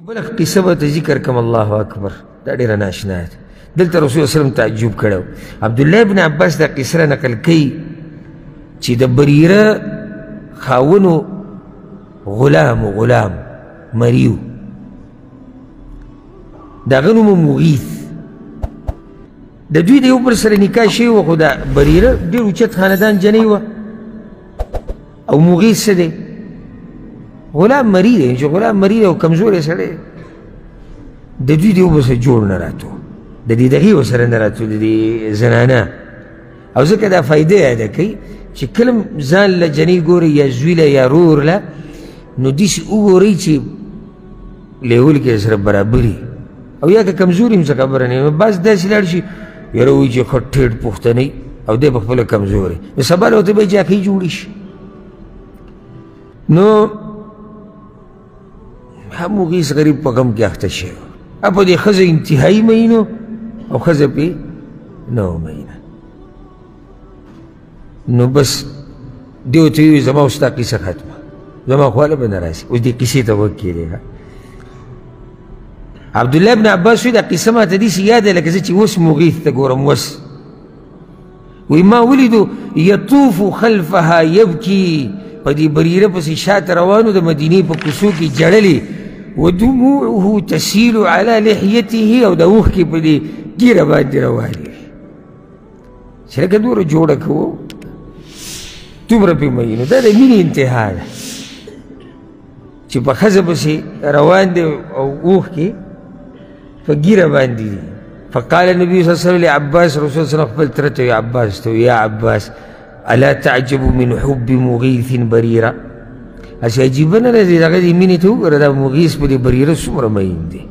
بل قصه به ذکر کوم. الله اکبر، دا ډیره ناشنا ده. دلته رسول الله وسلم تعجب کړو. عبدالله ابن عباس دا قصه نقل کوي چې د بریره خاونو غلام مریو، دغه نوم مغیث. د دوی د یو بل سره نکاح شوی و، خو دا بریره ډېر اوچت خاندان جنۍ وه. او مغیث څه دی؟ غلام مری دی، چې غلام مری دی او کمزوری سړی. د دوی د یو بل سره جوړ نه راتلو، د دې دغې ورسره نه راتلو، د دې زنانه. او ځکه دا فایده یاده کوي چې کله ځان له جنۍ ګورئ یا زوی له یا رور له، نو داسې وګورئ چې لیول کې سره برابري، او یا که کمزوري هم څه خبره نه وي. بعض داسې لاړ شي یاره وایي چې ښه ټیټ پښتنۍ او دی په خپله کمزوري، نو سبا له ورته به جاکۍ جوړې شي. نو هم مغیث غریب په غم کې اخته شوی و. په دې ښځه انتهایي مینو او ښځه پې نه و مینه. نو بس دې ورته وویل زما اوس ستا قصه ختمه، زما خواله به نه راسي. اوس دې قصې ته غوږ کېدی. عبدالله ابن عباس وایي دا قصه ماته داسې یاده لکه زه چې اوس مغیث ته ګورم. اوس وایي ما ولیدو یطوف خلفها یبکي، په دې بریره پسې شاته روانو د مدینې په کوڅو کې ژړلې. ودموعه تسیل علی لحیته، او د اوښکې په دې ږیره باندې روانې وې. چې لکه دومره جوړه کوو دومره پې مینو. دا د مینې انتها ده چې په ښځه پسې روان دی او اوښکې په ږیره باندې دي. فقال النبي صلی الله علیه وسلم لعباس، رسول الله صلی الله علیه وسلم خپل تره ته وایي عباس ته، یا عباس الا تعجب من حب مغیث بریره؟ هسې عجیبه نه ده د هغه دې مینې ته وګوره، دا مغیث په دې بریره څومره مین دی.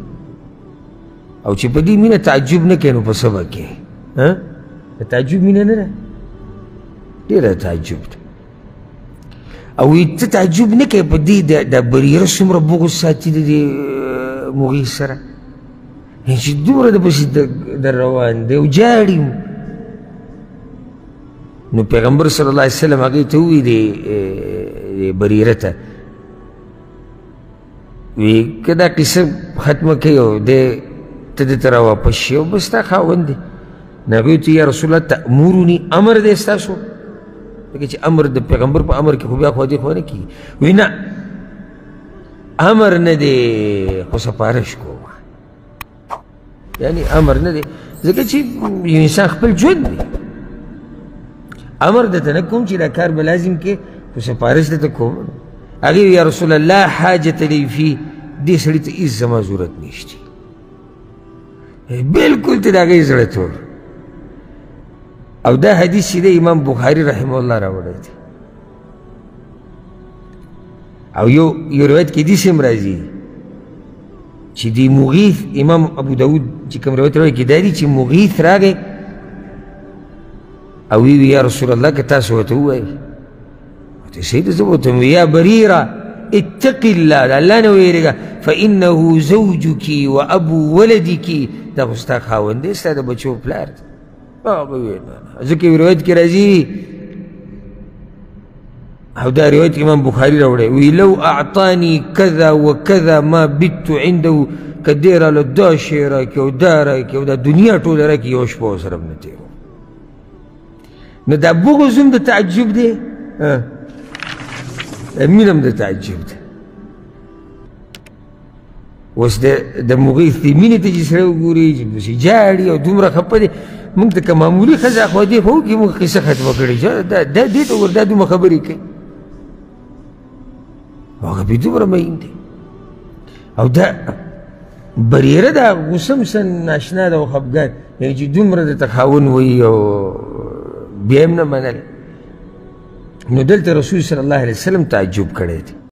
او چې په دې مینه تعجب نه کوي نو په څه به کوې؟ د تعجب مینه نه ده، ډېره تعجب ده. او وایي ته تعجب نه کوې په دې د بریره څومره بغض ساتي د دې مغیث سره، چې دومره د پسې در روان دی او جاړي. نو پیغمبر صلی الله علیه وسلم هغې ته ووایي د بریره ته، وی که دا قصه ختمه کوي او دی ته دې ته راواپس شي او بس ستا خاوند دی. نو هغې ورته یا رسول الله تأمروني، امر دی ستاسو؟ لکه چې امر د پیغمبر په امر کې خو بیا خوا دې خوا نه کېږي. وایي نه امر نه دی، خو سپارش کوم. یعنی امر نه دی، ځکه چې یو انسان خپل ژوند دی. امر درته نه کوم چې دا کار به لازم کې، خو سپارش درته کوم. هغې یا رسول الله لا حاجت لی فی، دې سړي ته هېڅ زما ضرورت نشته. بلکل ته د هغې زړه تور. او دا حدیث چې دی امام بخاري رحمه الله راوړی دی. او یو روایت کې داسې هم راځي چې د مغیث، امام ابو داود چې کوم روایت راوړی کې دا دي چې مغیث راغی او وی یا رسول الله که تاسو ورته ووایئ، ورته صحیح ده زه به ورته ویم یا بریره اتقي الله، د الله نه ویرېږه، فانه زوجک و ابو ولدک، دا خو ستا خاوند دی، ستا د بچو پلار دی. هغه وویل ځکه یو روایت کې راځي، او دا روایت امام بخاري راوړی، وی لو اعطانی کذا و کذا ما بت عنده، که دې راله دا شی راکړي او دا راکړي او دا دنیا ټوله راکړي، یوه شپه ورسره هم نه تېروم. نو دا بغض هم د تعجب دی، مینه هم د تعجب ده. اوس د مغیث دې مینې ته چې سړی وګوري چې پسې جاړي او دومره خفه دی. موږ ته که معمولي ښځه خوا دې خو وکړي، موږ قصه ختمه کړې چې دا دې ته وګوره دا دومره خبرې کوي، هغه پې دومره مین دی. او دا بریره دا غوسه هم څه ناشنا ده او خفګان، یعنې چې دومره درته خاوند وایي او بیا هم نه منل. نو دلته رسول صلی الله علیه وسلم تعجب کړی دی.